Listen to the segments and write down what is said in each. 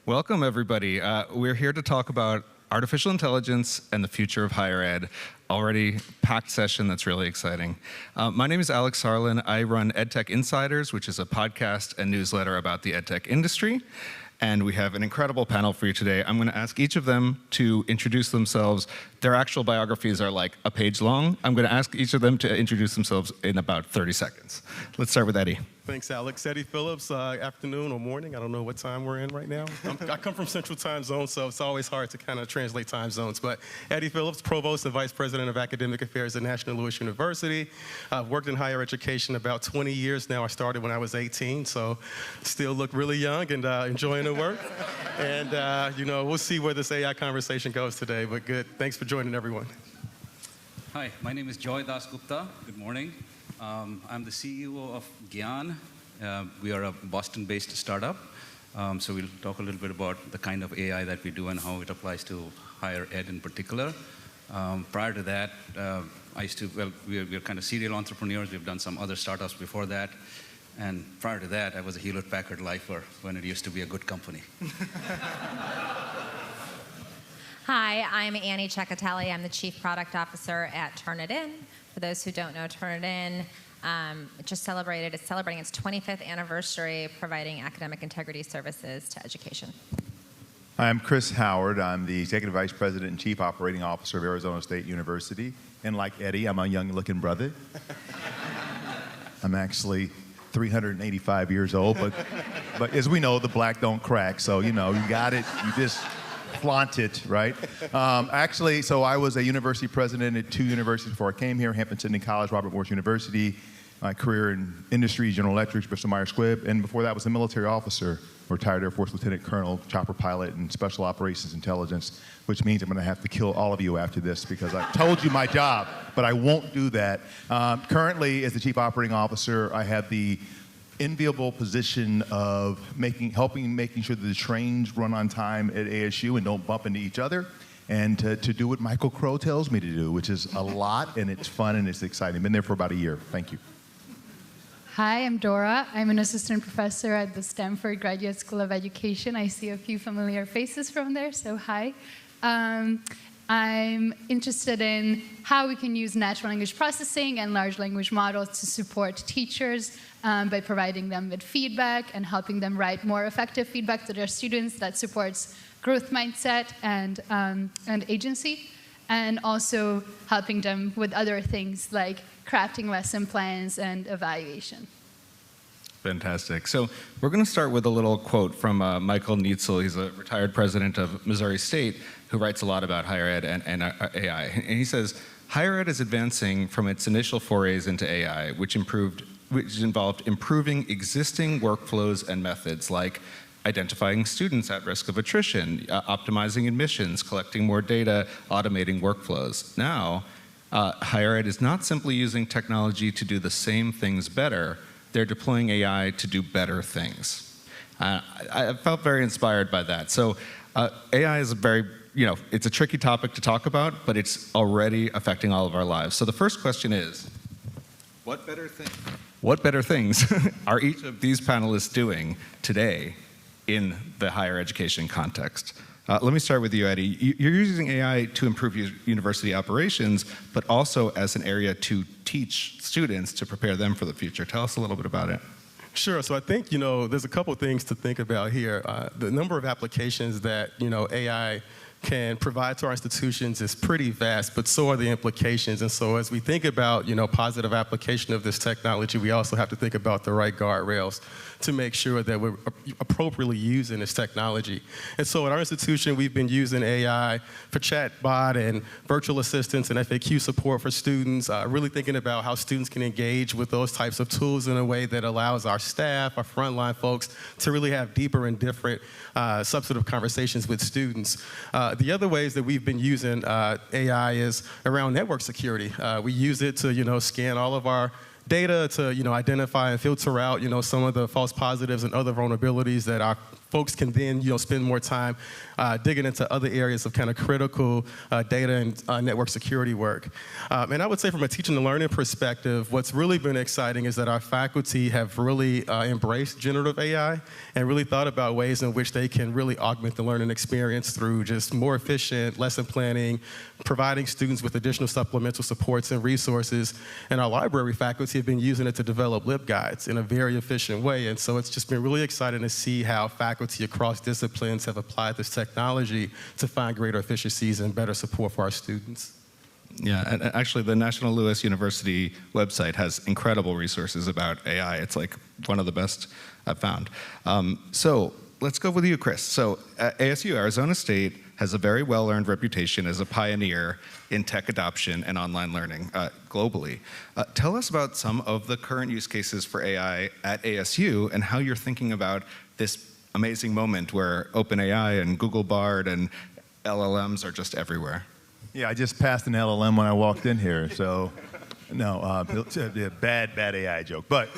Welcome, everybody. We're here to talk about artificial intelligence and the future of higher ed. Already packed session that's really exciting. My name is Alex Harlan. I run EdTech Insiders, which is a podcast and newsletter about the EdTech industry. And we have an incredible panel for you today. I'm going to ask each of them to introduce themselves. Their actual biographies are like a page long. I'm going to ask each of them to introduce themselves in about 30 seconds. Let's start with Eddie. Thanks, Alex. Eddie Phillips, afternoon or morning. I don't know what time we're in right now. I come from Central Time Zone, so it's always hard to kind of translate time zones. But Eddie Phillips, Provost and Vice President of Academic Affairs at National Louis University. I've worked in higher education about 20 years now. I started when I was 18, so still look really young and enjoying the work. And, we'll see where this AI conversation goes today, but good. Thanks for joining, everyone. Hi, my name is Joy Dasgupta. Good morning. I'm the CEO of Gyan. We are a Boston-based startup. So we'll talk a little bit about the kind of AI that we do and how it applies to higher ed in particular. Prior to that, we're kind of serial entrepreneurs. We've done some other startups before that. And prior to that, I was a Hewlett-Packard lifer when it used to be a good company. Hi, I'm Annie Ceccarelli. I'm the Chief Product Officer at Turnitin. For those who don't know, Turnitin it's celebrating its 25th anniversary providing academic integrity services to education. Hi, I'm Chris Howard. I'm the Executive Vice President and Chief Operating Officer of Arizona State University. And like Eddie, I'm a young-looking brother. I'm actually 385 years old, but as we know, the black don't crack. So, you got it. You just flaunt it, right? So I was a university president at two universities before I came here, Hampton-Sydney College, Robert Morris University. My career in industry, General Electric, Bristol Myers Squibb, and before that was a military officer, retired Air Force Lieutenant Colonel, chopper pilot, and Special Operations Intelligence, which means I'm going to have to kill all of you after this because I told you my job, but I won't do that. Currently, as the Chief Operating Officer, I have the enviable position of making sure that the trains run on time at ASU and don't bump into each other, and to do what Michael Crow tells me to do, which is a lot, and it's fun and it's exciting. Been there for about a year. Thank you. Hi, I'm Dora. I'm an assistant professor at the Stanford Graduate School of Education. I see a few familiar faces from there, so hi. I'm interested in how we can use natural language processing and large language models to support teachers by providing them with feedback and helping them write more effective feedback to their students that supports growth mindset and agency, and also helping them with other things like crafting lesson plans and evaluation. Fantastic. So we're going to start with a little quote from Michael Neitzel. He's a retired president of Missouri State who writes a lot about higher ed and AI. And he says, higher ed is advancing from its initial forays into AI, which involved improving existing workflows and methods like identifying students at risk of attrition, optimizing admissions, collecting more data, automating workflows. Now, higher ed is not simply using technology to do the same things better, they're deploying AI to do better things. I felt very inspired by that. So AI is it's a tricky topic to talk about, but it's already affecting all of our lives. So the first question is, what better things are each of these panelists doing today in the higher education context? Let me start with you, Eddie. You're using AI to improve university operations, but also as an area to teach students to prepare them for the future. Tell us a little bit about it. Sure. So I think, there's a couple things to think about here. The number of applications that, AI can provide to our institutions is pretty vast, but so are the implications. And so as we think about, positive application of this technology, we also have to think about the right guardrails to make sure that we're appropriately using this technology. And so at our institution, we've been using AI for chatbot and virtual assistants and FAQ support for students, really thinking about how students can engage with those types of tools in a way that allows our staff, our frontline folks, to really have deeper and different substantive conversations with students. The other ways that we've been using AI is around network security. We use it to, scan all of our data to, identify and filter out, some of the false positives and other vulnerabilities that our folks can then, spend more time digging into other areas of kind of critical data and network security work. And I would say from a teaching and learning perspective, what's really been exciting is that our faculty have really embraced generative AI and really thought about ways in which they can really augment the learning experience through just more efficient lesson planning, providing students with additional supplemental supports and resources. And our library faculty have been using it to develop LibGuides in a very efficient way. And so it's just been really exciting to see how faculty across disciplines have applied this technology to find greater efficiencies and better support for our students. Yeah, and actually the National Louis University website has incredible resources about AI. It's like one of the best I've found. So let's go with you, Chris. So ASU, Arizona State, has a very well-earned reputation as a pioneer in tech adoption and online learning globally. Tell us about some of the current use cases for AI at ASU and how you're thinking about this amazing moment where OpenAI and Google Bard and LLMs are just everywhere. Yeah, I just passed an LLM when I walked in here, so no, bad AI joke. But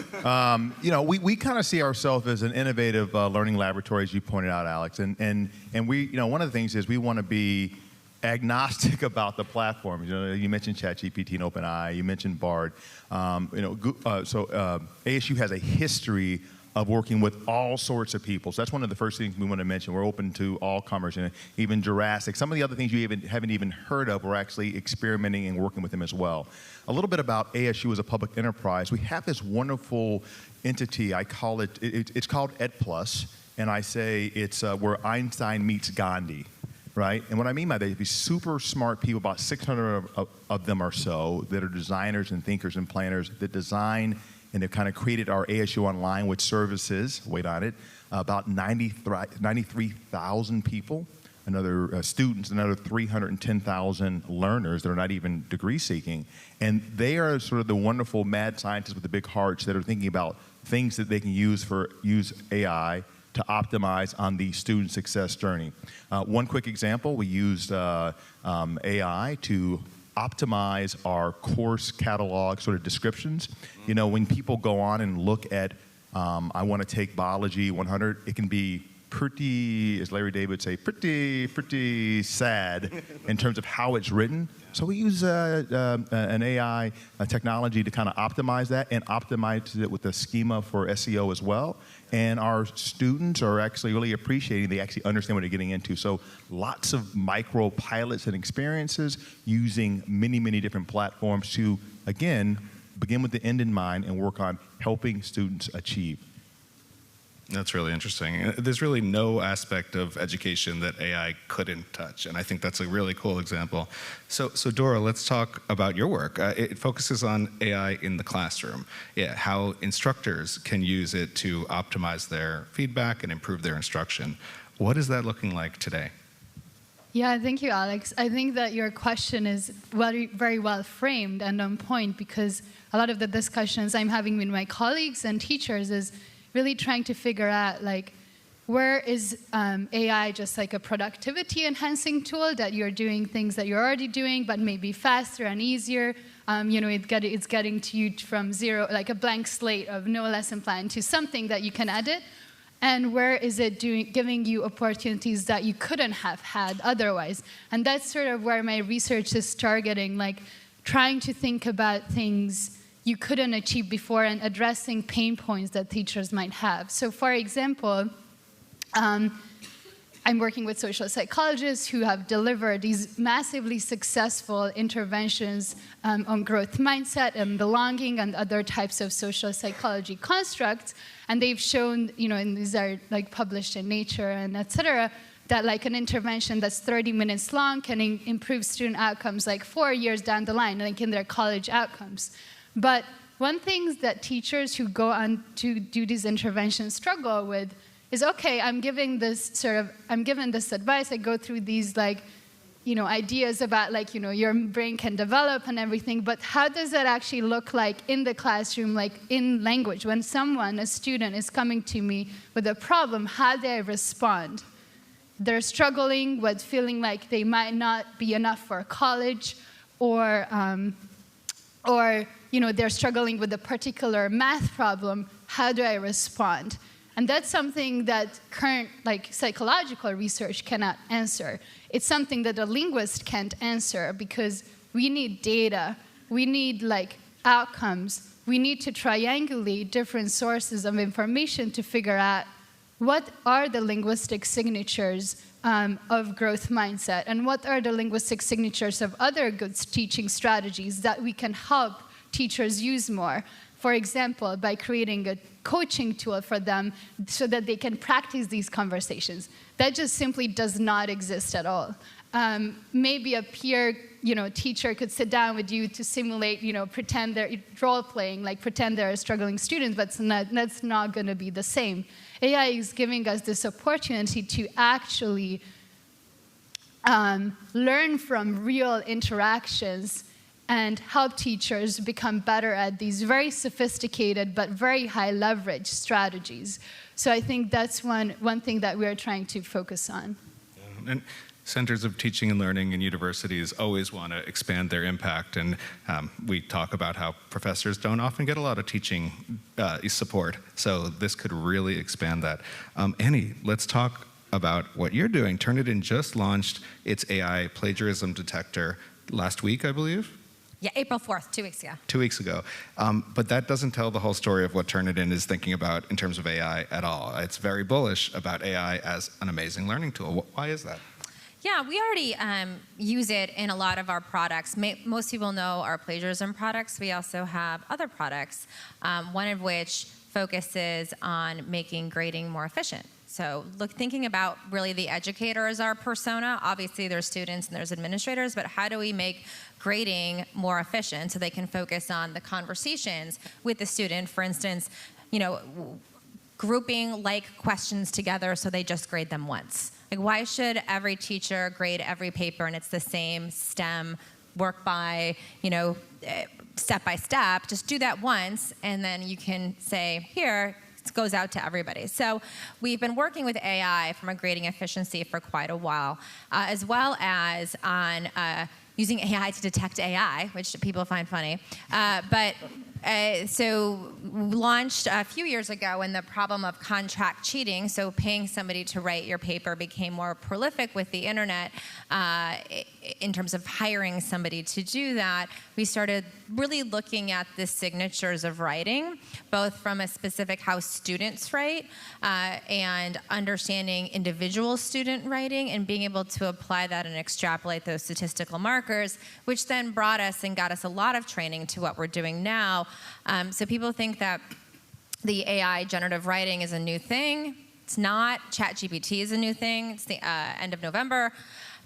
we kind of see ourselves as an innovative learning laboratory, as you pointed out, Alex. And we, one of the things is we want to be agnostic about the platforms. You mentioned ChatGPT and OpenAI. You mentioned Bard. ASU has a history of working with all sorts of people. So that's one of the first things we want to mention. We're open to all comers, and even Jurassic. Some of the other things you haven't even heard of, we're actually experimenting and working with them as well. A little bit about ASU as a public enterprise. We have this wonderful entity. I call it's called EdPlus, and I say it's where Einstein meets Gandhi, right? And what I mean by that is these super smart people, about 600 of them or so, that are designers and thinkers and planners that design and they've kind of created our ASU Online, which services, wait on it, about 93,000 people, another students, another 310,000 learners that are not even degree seeking. And they are sort of the wonderful mad scientists with the big hearts that are thinking about things that they can use AI to optimize on the student success journey. One quick example, we used AI to optimize our course catalog sort of descriptions. When people go on and look at, I want to take biology 100, it can be pretty, as Larry David would say, pretty sad in terms of how it's written. So we use an AI technology to kind of optimize that and optimize it with a schema for SEO as well. And our students are actually really appreciating, they actually understand what they're getting into. So lots of micro pilots and experiences using many, many different platforms to, again, begin with the end in mind and work on helping students achieve. That's really interesting. There's really no aspect of education that AI couldn't touch, and I think that's a really cool example. So Dora, let's talk about your work. It focuses on AI in the classroom, how instructors can use it to optimize their feedback and improve their instruction. What is that looking like today? Yeah, thank you, Alex. I think that your question is very well framed and on point, because a lot of the discussions I'm having with my colleagues and teachers is really trying to figure out, like, where is AI just like a productivity enhancing tool that you're doing things that you're already doing, but maybe faster and easier. It's getting to you from zero, like a blank slate of no lesson plan, to something that you can edit. And where is it giving you opportunities that you couldn't have had otherwise? And that's sort of where my research is targeting, like trying to think about things you couldn't achieve before and addressing pain points that teachers might have. So for example, I'm working with social psychologists who have delivered these massively successful interventions on growth mindset and belonging and other types of social psychology constructs. And they've shown, and these are like published in Nature and et cetera, that like an intervention that's 30 minutes long can improve student outcomes like 4 years down the line, like in their college outcomes. But one thing that teachers who go on to do these interventions struggle with is, okay, I'm given this advice, I go through these ideas about your brain can develop and everything, but how does that actually look like in the classroom, like in language? When a student is coming to me with a problem, how do I respond? They're struggling with feeling like they might not be enough for college, or or they're struggling with a particular math problem, how do I respond? And that's something that current psychological research cannot answer. It's something that a linguist can't answer because we need data, we need outcomes, we need to triangulate different sources of information to figure out what are the linguistic signatures of growth mindset and what are the linguistic signatures of other good teaching strategies that we can help teachers use more. For example, by creating a coaching tool for them so that they can practice these conversations. That just simply does not exist at all. Maybe a peer teacher could sit down with you to simulate, pretend they're role-playing, pretend they're struggling students, but that's not going to be the same. AI is giving us this opportunity to actually learn from real interactions and help teachers become better at these very sophisticated but very high leverage strategies. So I think that's one thing that we're trying to focus on. Yeah. And centers of teaching and learning in universities always want to expand their impact, and we talk about how professors don't often get a lot of teaching support, so this could really expand that. Annie, let's talk about what you're doing. Turnitin just launched its AI plagiarism detector last week, I believe? Yeah, April 4th, 2 weeks ago. 2 weeks ago. But that doesn't tell the whole story of what Turnitin is thinking about in terms of AI at all. It's very bullish about AI as an amazing learning tool. Why is that? Yeah, we already use it in a lot of our products. Most people know our plagiarism products. We also have other products, one of which focuses on making grading more efficient. So thinking about really the educator as our persona. Obviously, there's students and there's administrators, but how do we make grading more efficient so they can focus on the conversations with the student? For instance, grouping questions together so they just grade them once. Why should every teacher grade every paper and it's the same STEM, work by, step by step? Just do that once, and then you can say, here, it goes out to everybody. So we've been working with AI from a grading efficiency for quite a while, as well as on using AI to detect AI, which people find funny. So launched a few years ago when the problem of contract cheating, so paying somebody to write your paper, became more prolific with the internet in terms of hiring somebody to do that. We started really looking at the signatures of writing, both from a specific how students write and understanding individual student writing and being able to apply that and extrapolate those statistical markers, which then brought us and got us a lot of training to what we're doing now. So people think that the AI generative writing is a new thing. It's not. ChatGPT is a new thing. It's the end of November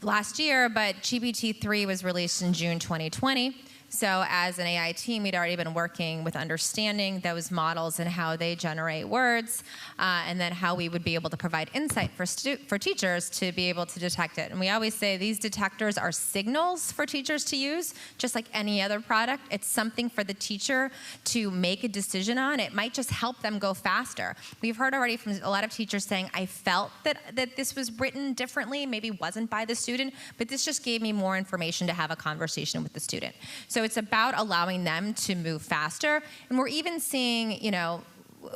last year, but GPT-3 was released in June 2020. So as an AI team, we'd already been working with understanding those models and how they generate words, and then how we would be able to provide insight for teachers to be able to detect it. And we always say these detectors are signals for teachers to use, just like any other product. It's something for the teacher to make a decision on. It might just help them go faster. We've heard already from a lot of teachers saying, I felt that this was written differently, maybe wasn't by the student, but this just gave me more information to have a conversation with the student. So it's about allowing them to move faster. And we're even seeing,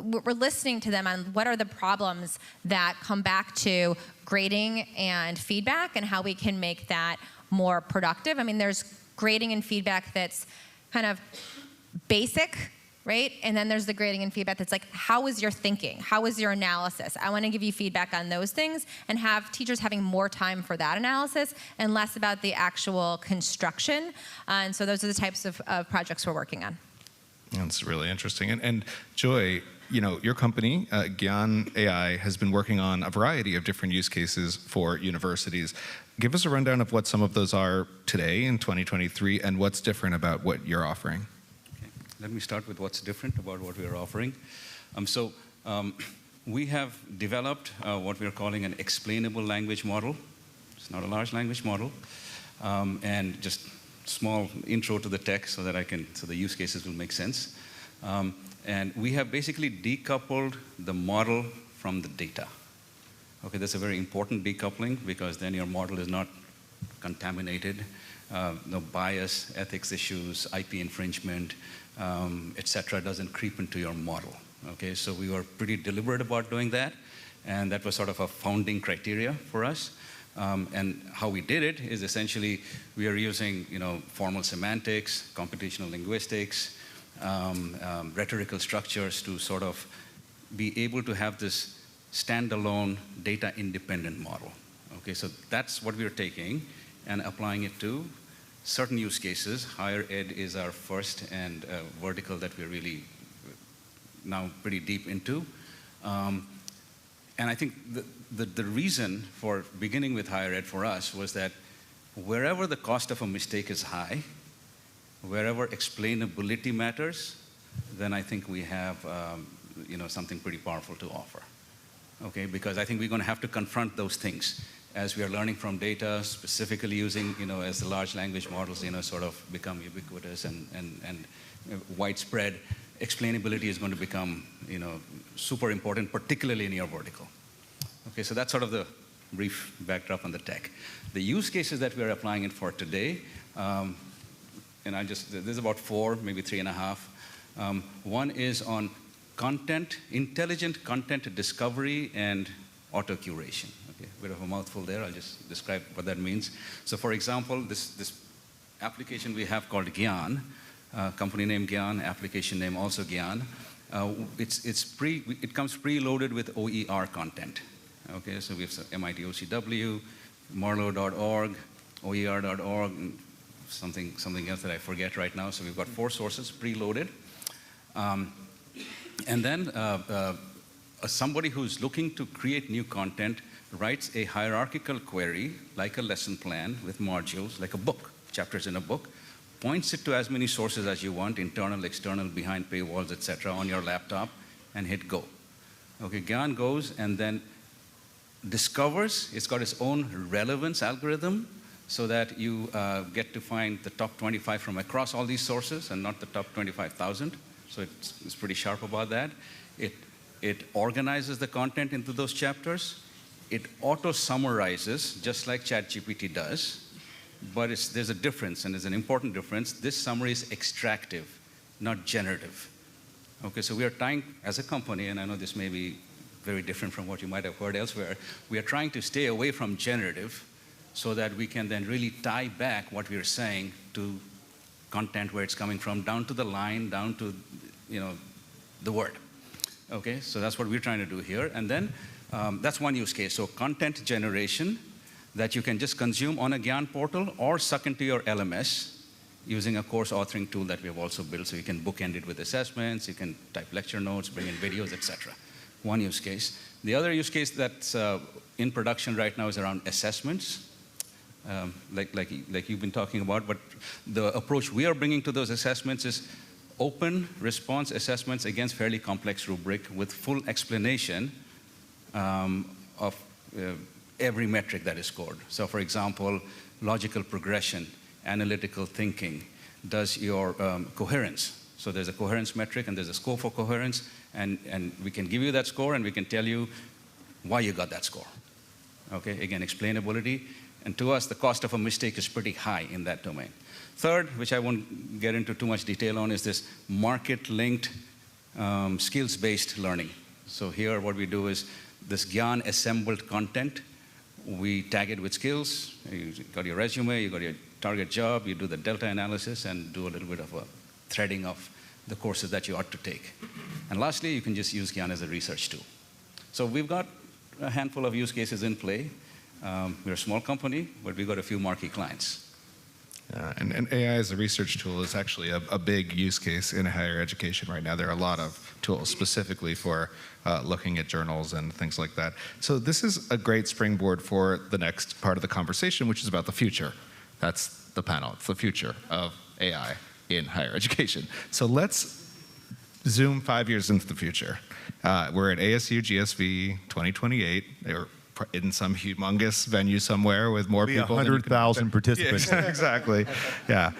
we're listening to them on what are the problems that come back to grading and feedback and how we can make that more productive. I mean, there's grading and feedback that's kind of basic, right? And then there's the grading and feedback that's how was your thinking? How was your analysis? I want to give you feedback on those things and have teachers having more time for that analysis and less about the actual construction. And so those are the types of projects we're working on. That's really interesting. And Joy, your company, Gyan AI, has been working on a variety of different use cases for universities. Give us a rundown of what some of those are today in 2023 and what's different about what you're offering. Let me start with what's different about what we are offering. We have developed what we are calling an explainable language model. It's not a large language model. And just small intro to the tech so the use cases will make sense. And we have basically decoupled the model from the data. Okay, that's a very important decoupling because then your model is not contaminated no bias, ethics issues, IP infringement, et cetera, doesn't creep into your model. Okay, so we were pretty deliberate about doing that, and that was sort of a founding criteria for us. And how we did it is essentially we are using formal semantics, computational linguistics, rhetorical structures to sort of be able to have this standalone data-independent model. Okay, so that's what we are taking and applying it to certain use cases. Higher ed is our first and vertical that we're really now pretty deep into. And I think the reason for beginning with higher ed for us was that wherever the cost of a mistake is high, wherever explainability matters, then I think we have something pretty powerful to offer. Okay, because I think we're going to have to confront those things as we are learning from data, specifically using, as the large language models, sort of become ubiquitous and widespread. Explainability is going to become, super important, particularly in your vertical. Okay, so that's sort of the brief backdrop on the tech. The use cases that we are applying it for today, and there's about 4, maybe 3.5. One is on intelligent content discovery and auto-curation. Okay, a bit of a mouthful there. I'll just describe what that means. So for example, this application we have called Gyan, company name Gyan, application name also Gyan. It comes preloaded with OER content. Okay, so we have MIT OCW, Marlowe.org, OER.org, something else that I forget right now. So we've got 4 sources preloaded. And then somebody who's looking to create new content writes a hierarchical query, like a lesson plan with modules, like a book, chapters in a book, points it to as many sources as you want, internal, external, behind paywalls, et cetera, on your laptop, and hit go. Okay, Gyan goes and then discovers, it's got its own relevance algorithm, so that you get to find the top 25 from across all these sources and not the top 25,000. So it's pretty sharp about that. It organizes the content into those chapters. It auto-summarizes, just like ChatGPT does. But there's a difference, and there's an important difference. This summary is extractive, not generative. Okay, so we are trying, as a company, and I know this may be very different from what you might have heard elsewhere, we are trying to stay away from generative so that we can then really tie back what we are saying to content, where it's coming from, down to the line, down to the word. Okay, so that's what we're trying to do here. And then that's one use case. So content generation that you can just consume on a Gyan portal or suck into your LMS using a course authoring tool that we have also built, so you can bookend it with assessments, you can type lecture notes, bring in videos, etc. One use case. The other use case that's in production right now is around assessments, like you've been talking about, but the approach we are bringing to those assessments is open response assessments against fairly complex rubric with full explanation of every metric that is scored. So for example, logical progression, analytical thinking, does your coherence. So there's a coherence metric and there's a score for coherence, and we can give you that score and we can tell you why you got that score. Okay, again, explainability. And to us, the cost of a mistake is pretty high in that domain. Third, which I won't get into too much detail on, is this market-linked, skills-based learning. So here what we do is this Gyan assembled content, we tag it with skills. You got your resume, you got your target job, you do the delta analysis and do a little bit of a threading of the courses that you ought to take. And lastly, you can just use Gyan as a research tool. So we've got a handful of use cases in play. We're a small company, but we've got a few marquee clients. And AI as a research tool is actually a big use case in higher education right now. There are a lot of tools specifically for looking at journals and things like that. So this is a great springboard for the next part of the conversation, which is about the future. That's the panel. It's the future of AI in higher education. So let's zoom 5 years into the future. We're at ASU GSV 2028. They're in some humongous venue somewhere with more people. 100,000 participants. Yeah, exactly. Yeah.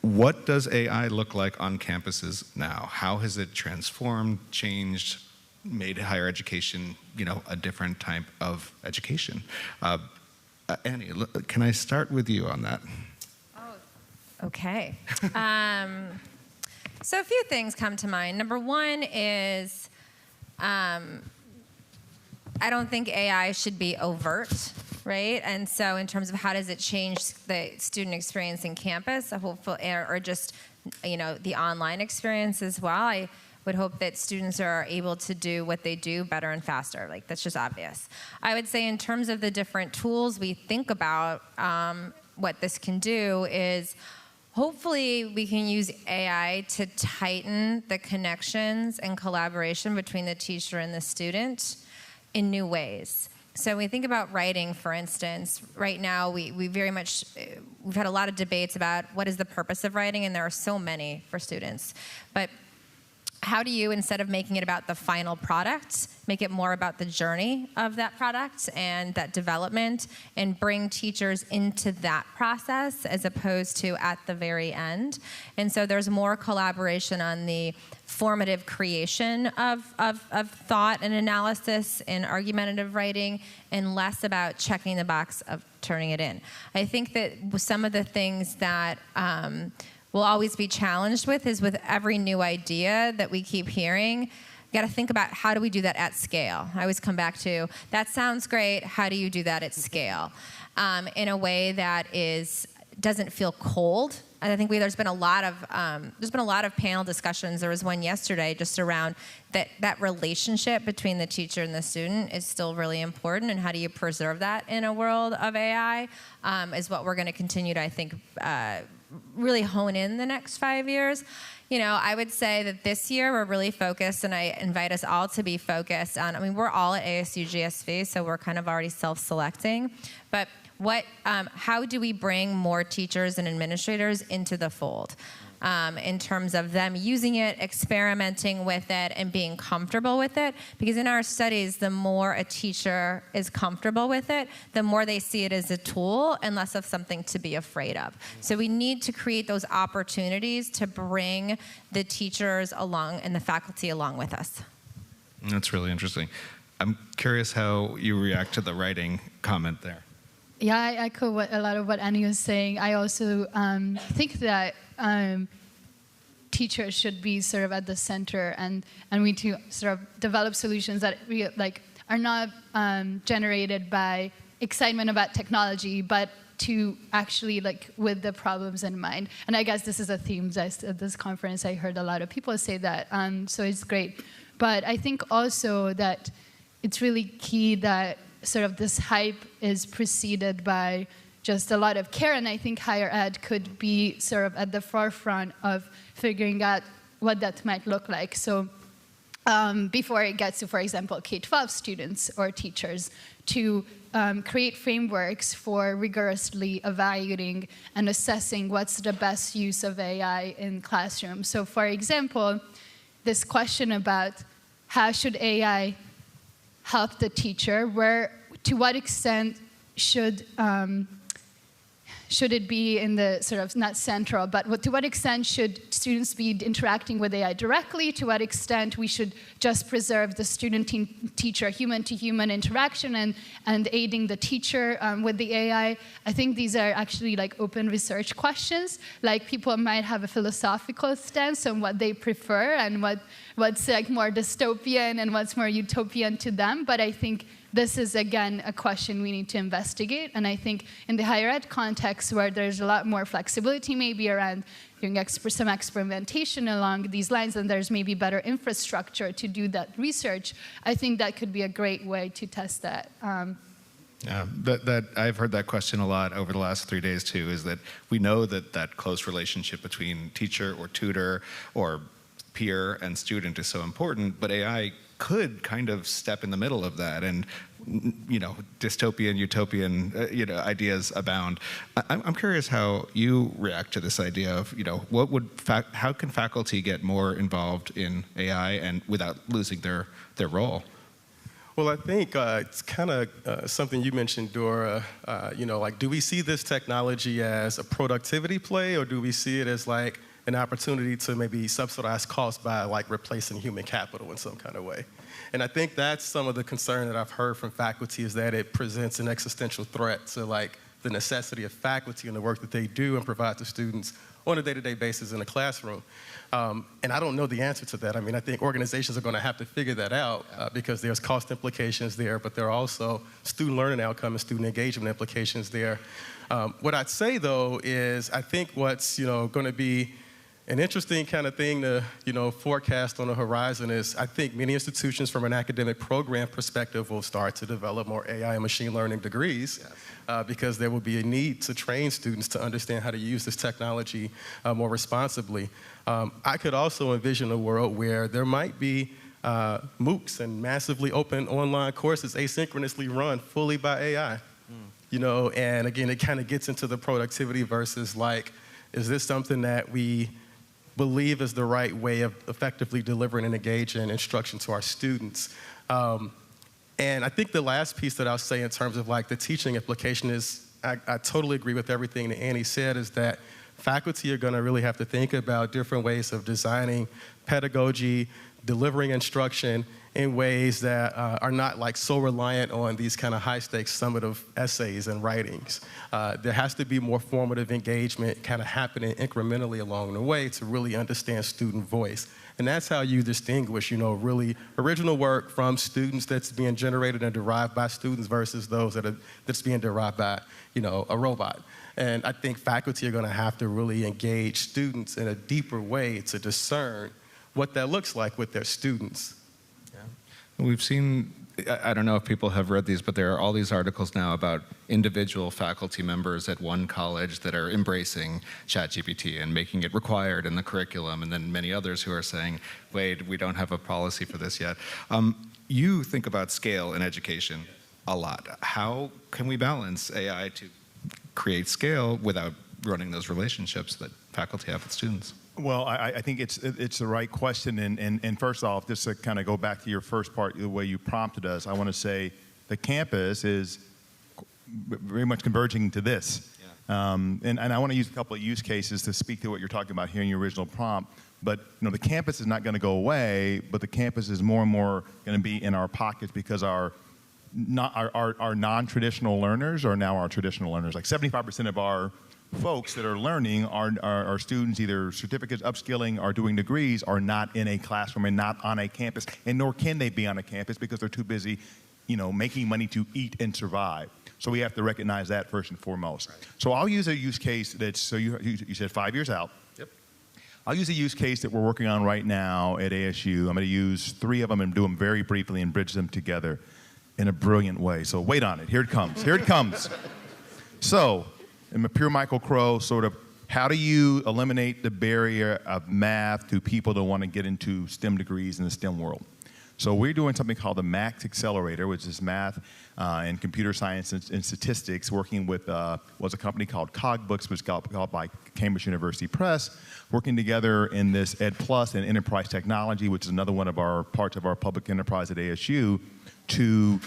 What does AI look like on campuses now? How has it transformed, changed, made higher education, a different type of education? Annie, can I start with you on that? Okay. So a few things come to mind. Number one is I don't think AI should be overt, right? And so in terms of how does it change the student experience in campus, or just the online experience as well, I would hope that students are able to do what they do better and faster. Like, that's just obvious. I would say in terms of the different tools we think about, what this can do is hopefully we can use AI to tighten the connections and collaboration between the teacher and the student in new ways. So when we think about writing, for instance, right now we've had a lot of debates about what is the purpose of writing, and there are so many for students. But how do you, instead of making it about the final product, make it more about the journey of that product and that development, and bring teachers into that process as opposed to at the very end? And so there's more collaboration on the formative creation of thought and analysis and argumentative writing, and less about checking the box of turning it in. I think that some of the things that we'll always be challenged with is with every new idea that we keep hearing, you got to think about how do we do that at scale. I always come back to, that sounds great, how do you do that at scale? In a way that doesn't feel cold. And I think there's been a lot of panel discussions. There was one yesterday just around that relationship between the teacher and the student is still really important, and how do you preserve that in a world of AI is what we're going to continue to, I think, really hone in the next 5 years. I would say that this year we're really focused, and I invite us all to be focused on, we're all at ASU GSV, so we're kind of already self-selecting, but how do we bring more teachers and administrators into the fold in terms of them using it, experimenting with it, and being comfortable with it? Because in our studies, the more a teacher is comfortable with it, the more they see it as a tool and less of something to be afraid of. So we need to create those opportunities to bring the teachers along and the faculty along with us. That's really interesting. I'm curious how you react to the writing comment there. Yeah, I echo a lot of what Annie was saying. I also think that teachers should be sort of at the center, and we need to sort of develop solutions that are not generated by excitement about technology, but to actually with the problems in mind. And I guess this is a theme at this conference. I heard a lot of people say that, so it's great. But I think also that it's really key that sort of this hype is preceded by just a lot of care, and I think higher ed could be sort of at the forefront of figuring out what that might look like. So before it gets to, for example, K-12 students or teachers, to create frameworks for rigorously evaluating and assessing what's the best use of AI in classrooms. So for example, this question about how should AI help the teacher, to what extent should it be in the sort of, not central, but to what extent should students be interacting with AI directly? To what extent we should just preserve the student-teacher, human-to-human interaction and aiding the teacher with the AI? I think these are actually open research questions. People might have a philosophical stance on what they prefer and what's more dystopian and what's more utopian to them, but I think this is, again, a question we need to investigate. And I think in the higher ed context, where there's a lot more flexibility maybe around doing some experimentation along these lines, and there's maybe better infrastructure to do that research, I think that could be a great way to test that. That I've heard that question a lot over the last 3 days, too, is that we know that close relationship between teacher or tutor or peer and student is so important, but AI could kind of step in the middle of that, and dystopian, utopian ideas abound. I'm curious how you react to this idea of how can faculty get more involved in AI and without losing their role? Well, I think it's kind of something you mentioned, Dora. Do we see this technology as a productivity play, or do we see it as an opportunity to maybe subsidize costs by like replacing human capital in some kind of way. And I think that's some of the concern that I've heard from faculty, is that it presents an existential threat to like the necessity of faculty and the work that they do and provide to students on a day-to-day basis in the classroom. And I don't know the answer to that. I mean, I think organizations are going to have to figure that out because there's cost implications there, but there are also student learning outcome and student engagement implications there. What I'd say, though, is I think what's going to be an interesting kind of thing to forecast on the horizon is I think many institutions from an academic program perspective will start to develop more AI and machine learning degrees because there will be a need to train students to understand how to use this technology more responsibly. I could also envision a world where there might be MOOCs and massively open online courses asynchronously run fully by AI. And again, it kind of gets into the productivity versus like, is this something that we believe is the right way of effectively delivering and engaging instruction to our students? And I think the last piece that I'll say in terms of like the teaching implication is, I totally agree with everything that Annie said, is that faculty are going to really have to think about different ways of designing pedagogy, delivering instruction in ways that are not like so reliant on these kind of high stakes summative essays and writings. There has to be more formative engagement kind of happening incrementally along the way to really understand student voice. And that's how you distinguish, really original work from students that's being generated and derived by students versus those that's being derived by, a robot. And I think faculty are going to have to really engage students in a deeper way to discern what that looks like with their students. We've seen, I don't know if people have read these, but there are all these articles now about individual faculty members at one college that are embracing ChatGPT and making it required in the curriculum, and then many others who are saying, wait, we don't have a policy for this yet. You think about scale in education a lot. How can we balance AI to create scale without running those relationships that faculty have with students? Well, I think it's the right question, and first off, just to kind of go back to your first part, the way you prompted us, I want to say the campus is very much converging to this. Yeah. And I want to use a couple of use cases to speak to what you're talking about here in your original prompt. But the campus is not going to go away, but the campus is more and more going to be in our pockets because our non-traditional learners are now our traditional learners. Like 75% of our folks that are learning are students, either certificates, upskilling, or doing degrees, are not in a classroom and not on a campus, and nor can they be on a campus because they're too busy, making money to eat and survive. So we have to recognize that first and foremost. Right. So I'll use a use case that's, so you said 5 years out. Yep. I'll use a use case that we're working on right now at ASU. I'm going to use 3 of them and do them very briefly and bridge them together in a brilliant way. So wait on it. Here it comes. Here it comes. So, I'm a pure Michael Crow, sort of, how do you eliminate the barrier of math to people that want to get into STEM degrees in the STEM world? So we're doing something called the Max Accelerator, which is math and computer science and statistics, working with was a company called CogBooks, which got bought by Cambridge University Press, working together in this Ed Plus and enterprise technology, which is another one of our parts of our public enterprise at ASU, to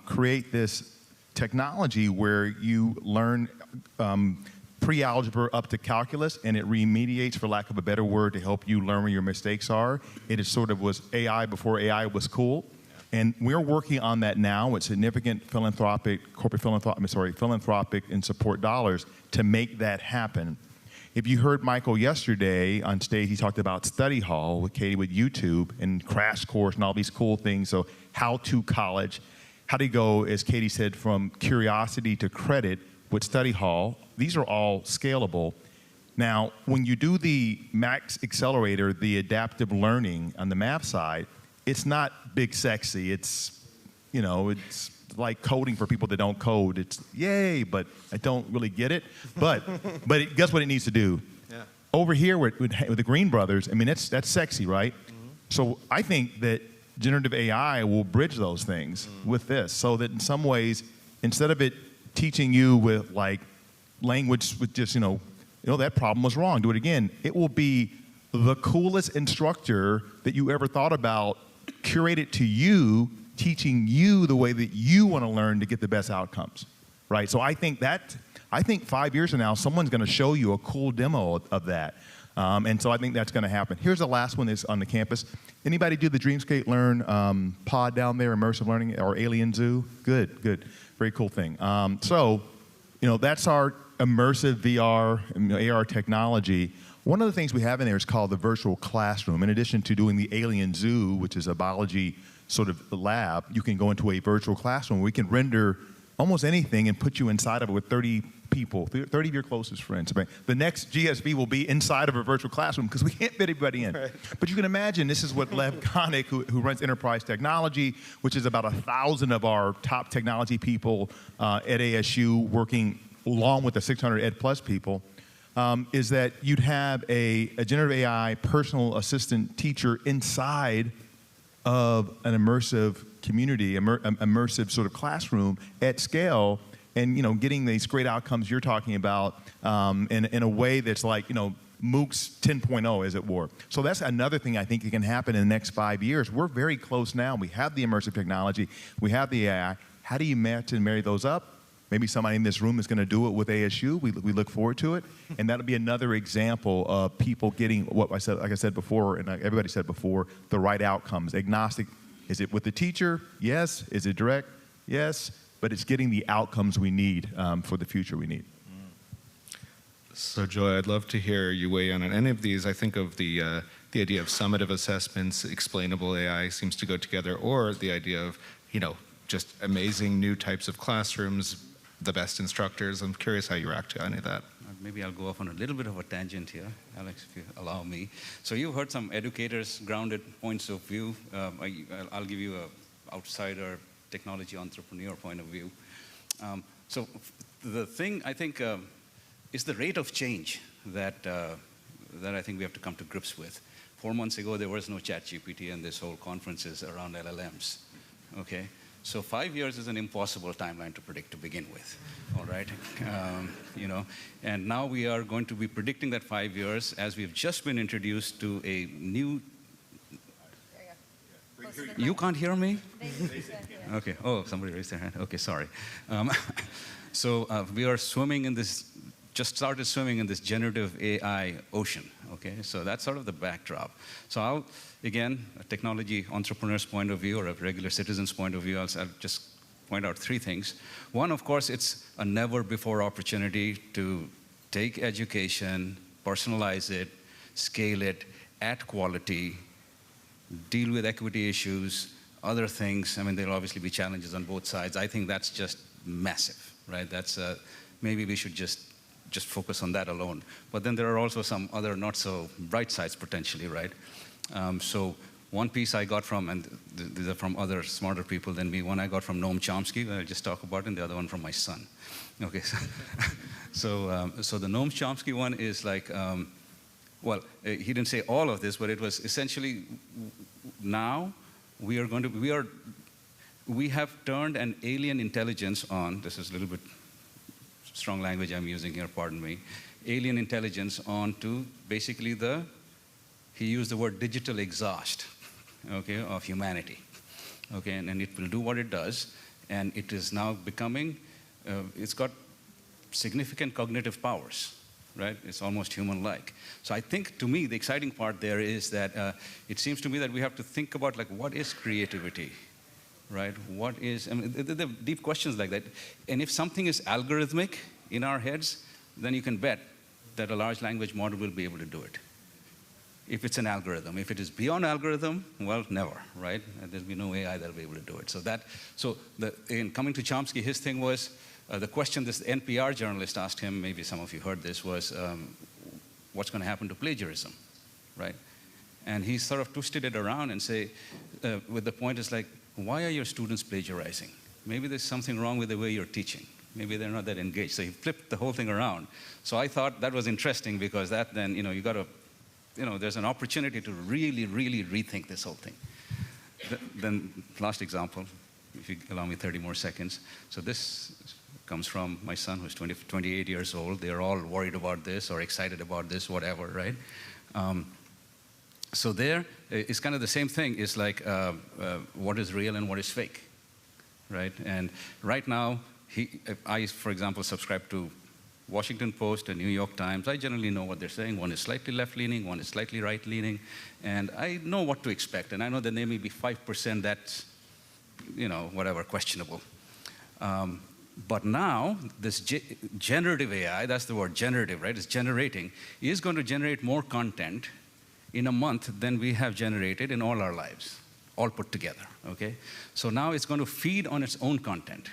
create this technology where you learn pre-algebra up to calculus, and it remediates, for lack of a better word, to help you learn where your mistakes are. It is sort of was AI before AI was cool. And we're working on that now with significant philanthropic and support dollars to make that happen. If you heard Michael yesterday on stage, he talked about Study Hall with Katie with YouTube and Crash Course and all these cool things. So how to college. How do you go, as Katie said, from curiosity to credit with Study Hall? These are all scalable. Now, when you do the Max Accelerator, the adaptive learning on the math side, it's not big sexy. It's, it's like coding for people that don't code. It's yay, but I don't really get it. But guess what it needs to do? Yeah. Over here with the Green Brothers, I mean, that's sexy, right? Mm-hmm. So I think that generative AI will bridge those things with this, so that in some ways, instead of it teaching you with like language with just, that problem was wrong, do it again, it will be the coolest instructor that you ever thought about, curated to you, teaching you the way that you want to learn to get the best outcomes, right? So I think 5 years from now, someone's going to show you a cool demo of that. And so I think that's going to happen. Here's the last one that's on the campus. Anybody do the Dreamscape Learn pod down there, immersive learning, or Alien Zoo? Good, good. Very cool thing. So, that's our immersive VR and AR technology. One of the things we have in there is called the virtual classroom. In addition to doing the Alien Zoo, which is a biology sort of lab, you can go into a virtual classroom. We can render almost anything and put you inside of it with 30 people, 30 of your closest friends. The next GSV will be inside of a virtual classroom because we can't fit everybody in. Right. But you can imagine this is what Lev Konik, who runs Enterprise Technology, which is about 1,000 of our top technology people at ASU working along with the 600 Ed Plus people, is that you'd have a generative AI personal assistant teacher inside of an immersive community, immersive sort of classroom at scale, and getting these great outcomes you're talking about in a way that's like MOOCs 10.0, as it were. So that's another thing I think can happen in the next 5 years. We're very close now. We have the immersive technology. We have the AI. How do you match and marry those up? Maybe somebody in this room is going to do it with ASU. We look forward to it. And that'll be another example of people getting what I said, like I said before, and everybody said before, the right outcomes. Agnostic. Is it with the teacher? Yes. Is it direct? Yes. But it's getting the outcomes we need for the future we need. So, Joy, I'd love to hear you weigh in on any of these. I think of the idea of summative assessments, explainable AI seems to go together, or the idea of, just amazing new types of classrooms, the best instructors. I'm curious how you react to any of that. Maybe I'll go off on a little bit of a tangent here, Alex, if you allow me. So you've heard some educators' grounded points of view. I'll give you an outsider technology entrepreneur point of view. So the thing, I think, is the rate of change that I think we have to come to grips with. 4 months ago, there was no ChatGPT, and this whole conference is around LLMs. Okay? So 5 years is an impossible timeline to predict to begin with, all right? And now we are going to be predicting that 5 years as we've just been introduced to a new. You can't hear me? Okay. Oh, somebody raised their hand. Okay, sorry. So we are swimming in this. Just started swimming in this generative AI ocean, okay? So that's sort of the backdrop. So I'll, again, a technology entrepreneur's point of view or a regular citizen's point of view, I'll just point out 3 things. One, of course, it's a never-before opportunity to take education, personalize it, scale it at quality, deal with equity issues, other things. I mean, there'll obviously be challenges on both sides. I think that's just massive, right? That's, maybe we should just focus on that alone. But then there are also some other not so bright sides potentially, right? So one piece I got from, and these are from other smarter people than me, one I got from Noam Chomsky, that I'll just talk about, and the other one from my son. Okay, so the Noam Chomsky one is like, well, he didn't say all of this, but it was essentially, now we have turned an alien intelligence on, this is a little bit strong language I'm using here, pardon me, alien intelligence onto basically he used the word digital exhaust, okay, of humanity, okay, and it will do what it does, and it is now becoming, it's got significant cognitive powers, right? It's almost human-like. So I think, to me, the exciting part there is that it seems to me that we have to think about, like, what is creativity? Right? What is, I mean, there are deep questions like that. And if something is algorithmic in our heads, then you can bet that a large language model will be able to do it. If it's an algorithm. If it is beyond algorithm, well, never, right? There'll be no AI that'll be able to do it. So in coming to Chomsky, his thing was, the question this NPR journalist asked him, maybe some of you heard this, was, what's going to happen to plagiarism, right? And he sort of twisted it around and say, with the point is like, why are your students plagiarizing? Maybe there's something wrong with the way you're teaching. Maybe they're not that engaged. So he flipped the whole thing around. So I thought that was interesting because that then, you got to, there's an opportunity to really, really rethink this whole thing. Then last example, if you allow me 30 more seconds. So this comes from my son who's 28 years old. They're all worried about this or excited about this, whatever, right? So there, it's kind of the same thing. It's like what is real and what is fake, right? And right now, I, for example, subscribe to Washington Post and New York Times, I generally know what they're saying. One is slightly left-leaning, one is slightly right-leaning, and I know what to expect. And I know that there may be 5% that's, whatever, questionable. But now, this generative AI, that's the word generative, right? It's generating, is going to generate more content in a month than we have generated in all our lives, all put together, okay? So now it's going to feed on its own content.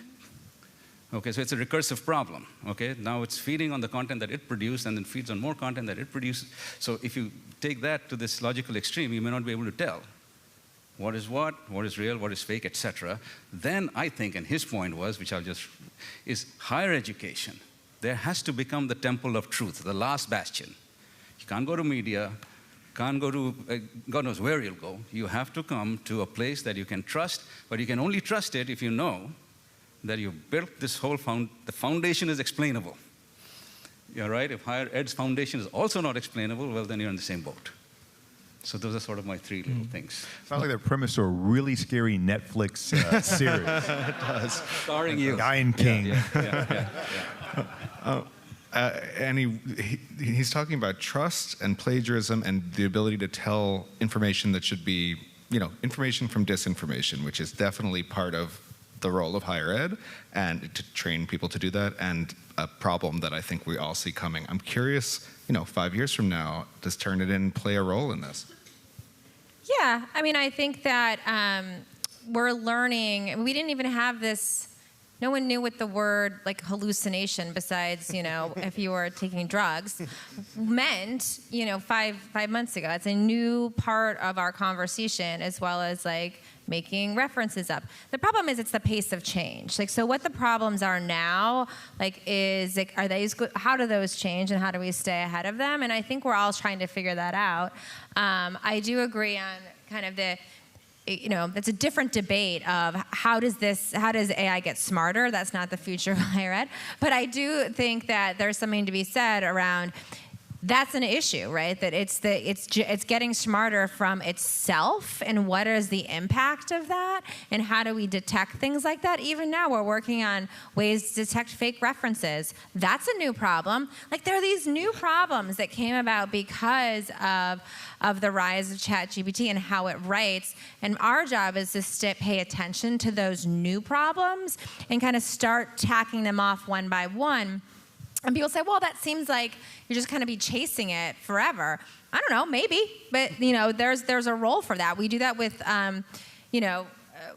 Okay, so it's a recursive problem, okay? Now it's feeding on the content that it produced and then feeds on more content that it produced. So if you take that to this logical extreme, you may not be able to tell what is real, what is fake, etc. Then I think, and his point was, which is higher education. There has to become the temple of truth, the last bastion. You can't go to media, can't go to, God knows where you'll go. You have to come to a place that you can trust, but you can only trust it if you know that you've built this whole the foundation is explainable. You're right, if higher ed's foundation is also not explainable, well, then you're in the same boat. So those are sort of my three little things. Sounds like the premise of a really scary Netflix series. It does. Starring you. Lion King. Yeah. And he's talking about trust and plagiarism and the ability to tell information that should be, information from disinformation, which is definitely part of the role of higher ed, and to train people to do that, and a problem that I think we all see coming. I'm curious, 5 years from now, does Turnitin play a role in this? Yeah, I think that we're learning. We didn't even have this. No one knew what the word like hallucination, besides if you were taking drugs, meant 5 months ago. It's a new part of our conversation, as well as like making references up. The problem is it's the pace of change. So what the problems are now, how do those change and how do we stay ahead of them? And I think we're all trying to figure that out. I do agree on kind of that's a different debate of how does AI get smarter? That's not the future of higher ed. But I do think that there's something to be said around that's an issue, right? That it's getting smarter from itself, and what is the impact of that, and how do we detect things like that? Even now, we're working on ways to detect fake references. That's a new problem. Like, there are these new problems that came about because of the rise of ChatGPT and how it writes, and our job is to pay attention to those new problems and kind of start tacking them off one by one. And people say, well, that seems like you're just kind of be chasing it forever. I don't know, maybe, but there's a role for that. We do that with,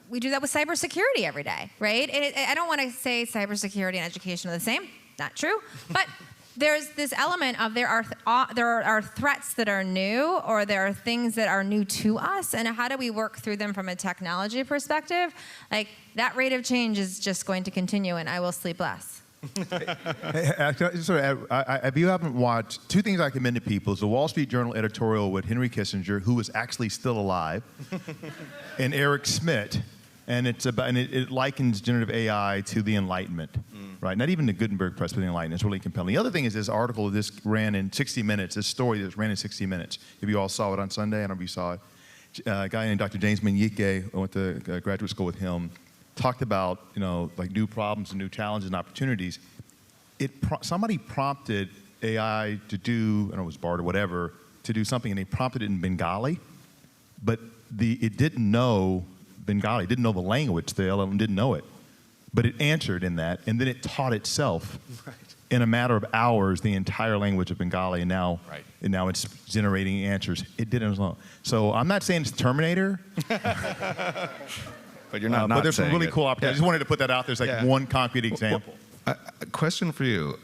we do that with cybersecurity every day, right? And I don't want to say cybersecurity and education are the same. Not true, but there's this element of there are threats that are new, or there are things that are new to us, and how do we work through them from a technology perspective? Like, that rate of change is just going to continue, and I will sleep less. If you haven't watched, two things I commend to people is the Wall Street Journal editorial with Henry Kissinger, who is actually still alive, and Eric Schmidt, and it likens generative AI to the Enlightenment, right? Not even the Gutenberg Press, but the Enlightenment. It's really compelling. The other thing is this article, this ran in 60 Minutes, this story that ran in 60 Minutes. If you all saw it on Sunday, I don't know if you saw it. A guy named Dr. James Manyike, I went to graduate school with him, talked about, like new problems and new challenges and opportunities. Somebody prompted AI to do, I don't know, it was BART or whatever, to do something, and they prompted it in Bengali, but it didn't know Bengali, didn't know the language, the LLM didn't know it, but it answered in that, and then it taught itself in a matter of hours the entire language of Bengali, and now it's generating answers. It did it as well. So I'm not saying it's Terminator. But you're not but there's some saying really it. cool opportunities. I just wanted to put that out there as one concrete example. A question for you.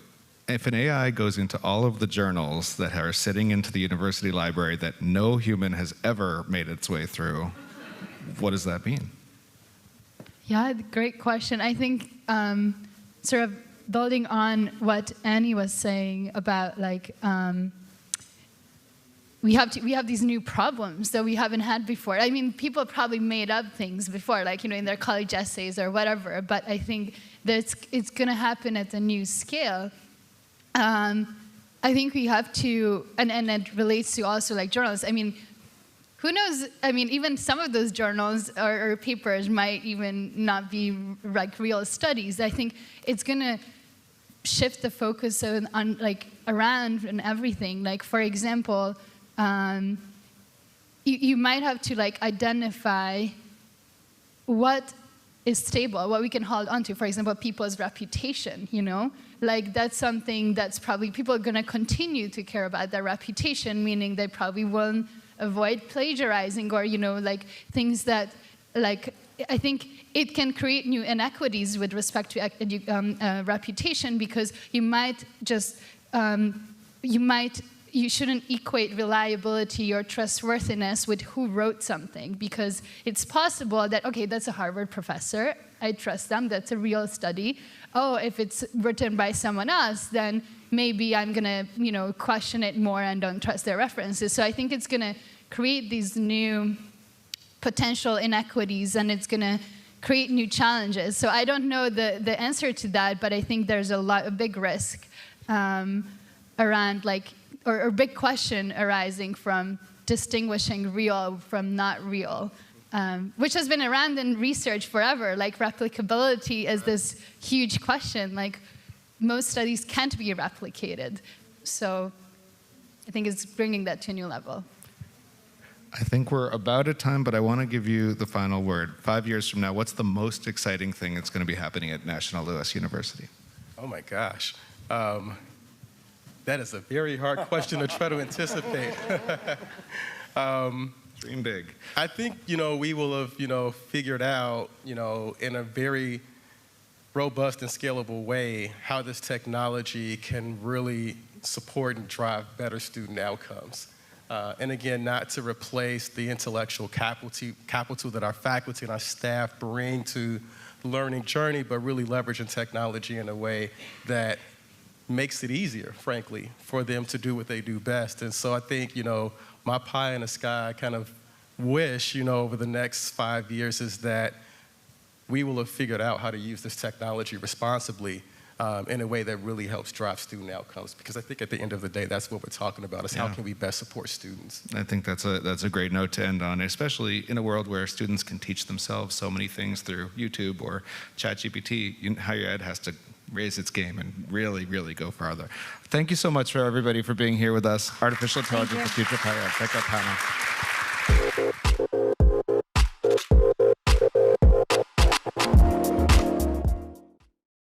If an AI goes into all of the journals that are sitting into the university library that no human has ever made its way through, what does that mean? Yeah, great question. I think sort of building on what Annie was saying about we have these new problems that we haven't had before. I mean, people probably made up things before, in their college essays or whatever, but I think that it's going to happen at a new scale. I think we have to, and it relates to also journals. I mean, who knows? I mean, even some of those journals or papers might even not be real studies. I think it's going to shift the focus on like around and everything. Like for example, you might have to like identify what is stable, what we can hold onto. For example, people's reputation, you know? Like that's something that's probably, people are gonna continue to care about their reputation, meaning they probably won't avoid plagiarizing or, you know, like things that, like, I think it can create new inequities with respect to reputation, because you might just, you shouldn't equate reliability or trustworthiness with who wrote something, because it's possible that, okay, that's a Harvard professor, I trust them, that's a real study. Oh, if it's written by someone else, then maybe I'm gonna, you know, question it more and don't trust their references. So I think it's gonna create these new potential inequities, and it's gonna create new challenges. So I don't know the answer to that, but I think there's a big risk around like, or big question arising from distinguishing real from not real, which has been around in research forever. Like replicability is this huge question. Like most studies can't be replicated. So I think it's bringing that to a new level. I think we're about at time, but I want to give you the final word. 5 years from now, what's the most exciting thing that's going to be happening at National Louis University? Oh my gosh. That is a very hard question to try to anticipate. Dream big. I think, you know, we will have, you know, figured out, you know, in a very robust and scalable way how this technology can really support and drive better student outcomes. And again, not to replace the intellectual capital that our faculty and our staff bring to the learning journey, but really leveraging technology in a way that makes it easier, frankly, for them to do what they do best. And so I think, you know, my pie in the sky kind of wish, you know, over the next 5 years is that we will have figured out how to use this technology responsibly in a way that really helps drive student outcomes. Because I think at the end of the day, that's what we're talking about, is how can we best support students. I think that's a great note to end on, especially in a world where students can teach themselves so many things through YouTube or ChatGPT. Higher ed has to raise its game and really, really go farther. Thank you so much for everybody for being here with us. Artificial Intelligence, the Future of Higher Ed. Take our panel.